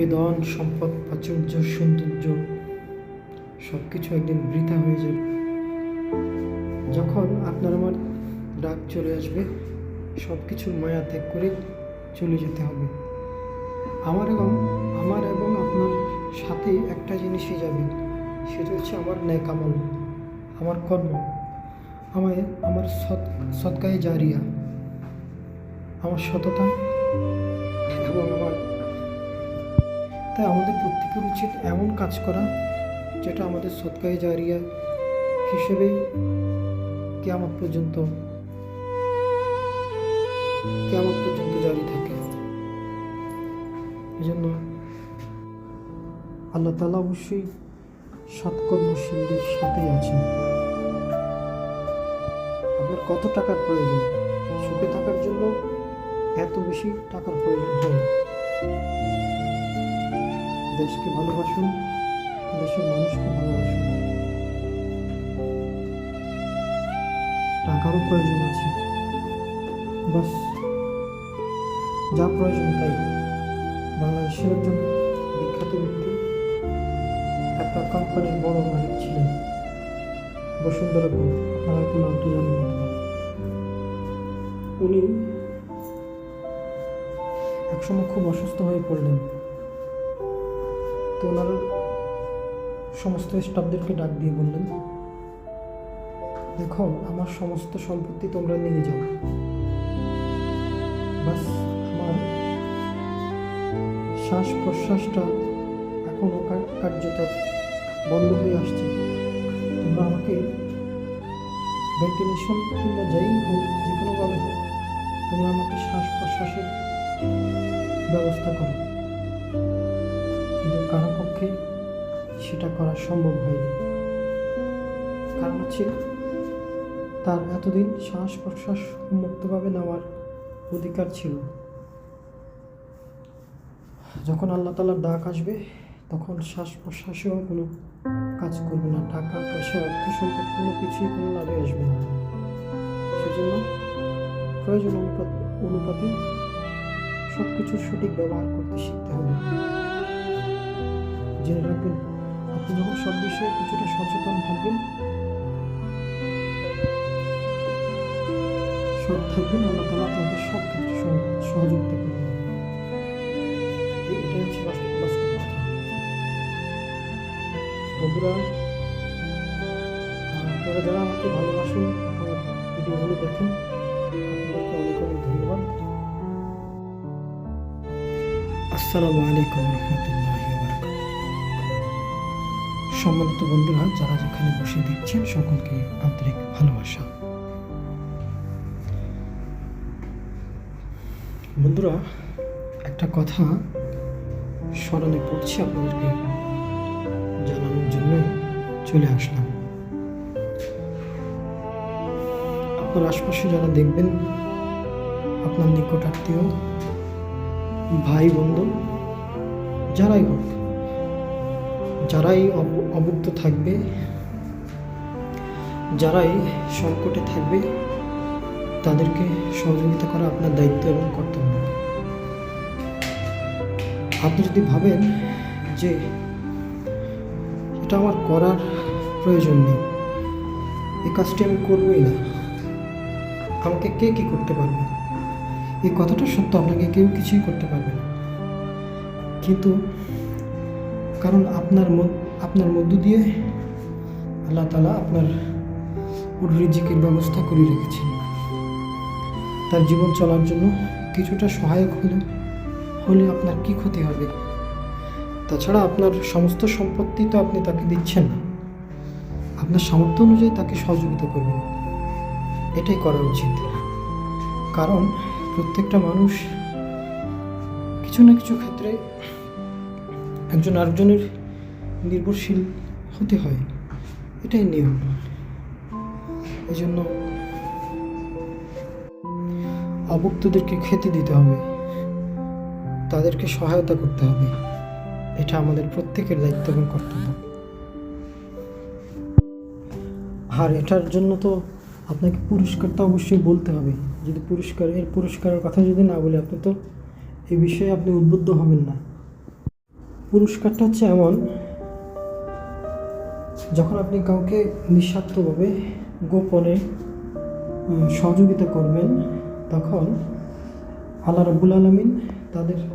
এই ধন সম্পদ প্রাচুর্য সৌন্দর্য সব কিছু একদিন বৃথা হয়ে যাবে। যখন আপনার আমার ডাক চলে আসবে, সব কিছুর মায়া ত্যাগ করে চলে যেতে হবে। আমার এবং আপনার সাথে একটা জিনিসই যাবে, সেটা হচ্ছে আমার নেক আমল, আমার কর্ম, আমার সদকায়ে জারিয়া, আমার সততা এবং তাই আমাদের প্রত্যেকের উচিত এমন কাজ করা যেটা আমাদের সদকায়ে জারিয়া হিসেবে কিয়ামত পর্যন্ত জারি থাকে। এই জন্য আল্লাহ তাআলা অবশ্যই সৎকর্মশীলদের সাথেই আছেন। আপনার কত টাকার প্রয়োজন? সুখে থাকার জন্য এত বেশি টাকার প্রয়োজন হয় না। দেশকে ভালোবাসুন, দেশের মানুষকে ভালোবাসুন। টাকারও প্রয়োজন আছে, বাস যা প্রয়োজন তাই। বাংলাদেশের একজন বিখ্যাত ব্যক্তি একটা কোম্পানির বড় মালিক ছিলেন, বসুন্ধরা গ্রুপ, আপনারা হয়তো নামটা জানেন না। উনি একসময় খুব অসুস্থ হয়ে পড়লেন। তো ওনার সমস্ত স্টাফদেরকে ডাক দিয়ে বললেন, দেখো, আমার সমস্ত সম্পত্তি তোমরা নিয়ে যাও, বাস আমার শ্বাস প্রশ্বাসটা এখনো কার্যত বন্ধ হয়ে আসছে। তোমরা আমাকে ভেন্টিলেশন কিংবা যাই হোক, যে কোনোভাবে হোক, তোমরা আমাকে শ্বাস প্রশ্বাসের ব্যবস্থা করো। কিন্তু কারো পক্ষে সেটা করা সম্ভব হয়নি। কারণ হচ্ছে তার এতদিন শ্বাস প্রশ্বাস মুক্তভাবে নেওয়ার অধিকার ছিল। যখন আল্লাহ তাআলার ডাক আসবে, তখন শ্বাস প্রশ্বাসেও কোনো কাজ করবে না, টাকা পয়সা অর্থ সম্পদ কোনো কিছুই কোনো লাভে আসবে না। সেজন্য প্রয়োজন অনুপাতে সব কিছুর সঠিক ব্যবহার করতে শিখতে হবে। জেনে রাখবেন, আপনি যখন সব বিষয়ে কিছুটা সচেতন থাকবেন, আল্লাহ তাআলা আপনাকে সব ক্ষেত্রে সহযোগিতা করবেন। এটাই হচ্ছে বাস্তব কথা। বন্ধুরা, আপনারা যারা আমাকে ভালোবাসেন, আমার ভিডিওগুলো দেখেন, আপনাদেরকে অনেক অনেক ধন্যবাদ। আসসালামু আলাইকুম রহমতুল্লাহি ওয়া বারাকাতুহু। সম্মানিত বন্ধুরা, যারা যেখানে বসে দেখছেন, সকলকে আন্তরিক ভালোবাসা। বন্ধুরা, একটা কথা স্মরণে পড়ছে, আপনাদেরকে জানানোর জন্য চলে আসলাম। আপনার আশপাশে যারা দেখবেন, আপনার নিকটাত্মীয়, ভাই বন্ধু, যারাই হোক, যারাই অভুক্ত থাকবে, যারাই সংকটে থাকবে, তাদেরকে সহযোগিতা করা আপনার দায়িত্ব এবং কর্তব্য। আপনি যদি ভাবেন যে এটা আমার করার প্রয়োজন নেই, এই কাজটি আমি করবই না, আমাকে কে কি করতে পারবে, এই কথাটা সত্য, আপনাকে কেউ কিছুই করতে পারবে না। কিন্তু কারণ আপনার মধ্য দিয়ে আল্লাহ তাআলা আপনার রিজিকের ব্যবস্থা করে রেখেছেন। তার জীবন চলার জন্য কিছুটা সহায়ক হলে আপনার কি ক্ষতি হবে? তাছাড়া আপনার সমস্ত সম্পত্তি তো আপনি তাকে দিচ্ছেন না, আপনার সামর্থ্য অনুযায়ী তাকে সহযোগিতা করবেন, এটাই করা উচিত। কারণ প্রত্যেকটা মানুষ কিছু না কিছু ক্ষেত্রে একজন আরেকজনের নির্ভরশীল হতে হয়, এটাই নিয়ম। এই জন্য অভুক্তদেরকে খেতে দিতে হবে, তাদেরকে সহায়তা করতে হবে, এটা আমাদের প্রত্যেকের দায়িত্ব এবং কর্তব্য। আর এটার জন্য তো আপনাকে পুরস্কারটা অবশ্যই বলতে হবে। যদি পুরস্কারের কথা যদি না বলে, আপনি তো এই বিষয়ে আপনি উদ্বুদ্ধ হবেন না। পুরস্কারটা হচ্ছে এমন, যখন আপনি কাউকে নিঃস্বার্থভাবে গোপনে সহযোগিতা করবেন, তখন আল্লাহ রাব্বুল আলামিন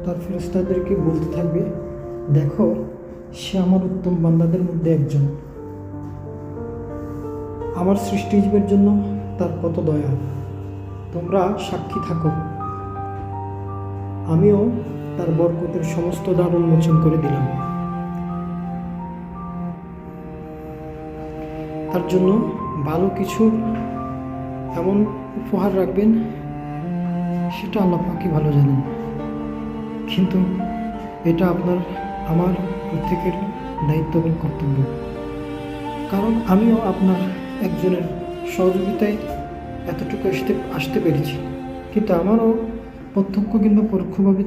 তার ফেরেশতাদেরকে বলতে থাকবে, দেখো সে আমার উত্তম বান্দাদের মধ্যে একজন, আমার সৃষ্টিজীবের জন্য তার কত দয়া, তোমরা সাক্ষী থাকো। আমিও তার বরকতের সমস্ত দ্বার উন্মোচন করে দিলাম। তার জন্য ভালো কিছুর এমন উপহার রাখবেন, সেটা আল্লাহ পাকই ভালো জানেন। কিন্তু এটা আমার প্রত্যেকের দায়িত্ব এবং কর্তব্য। কারণ আমিও আপনার একজনের সহযোগিতায় এতটুকু আসতে পেরেছি, কিন্তু আমারও প্রত্যক্ষ কিংবা পরোক্ষভাবে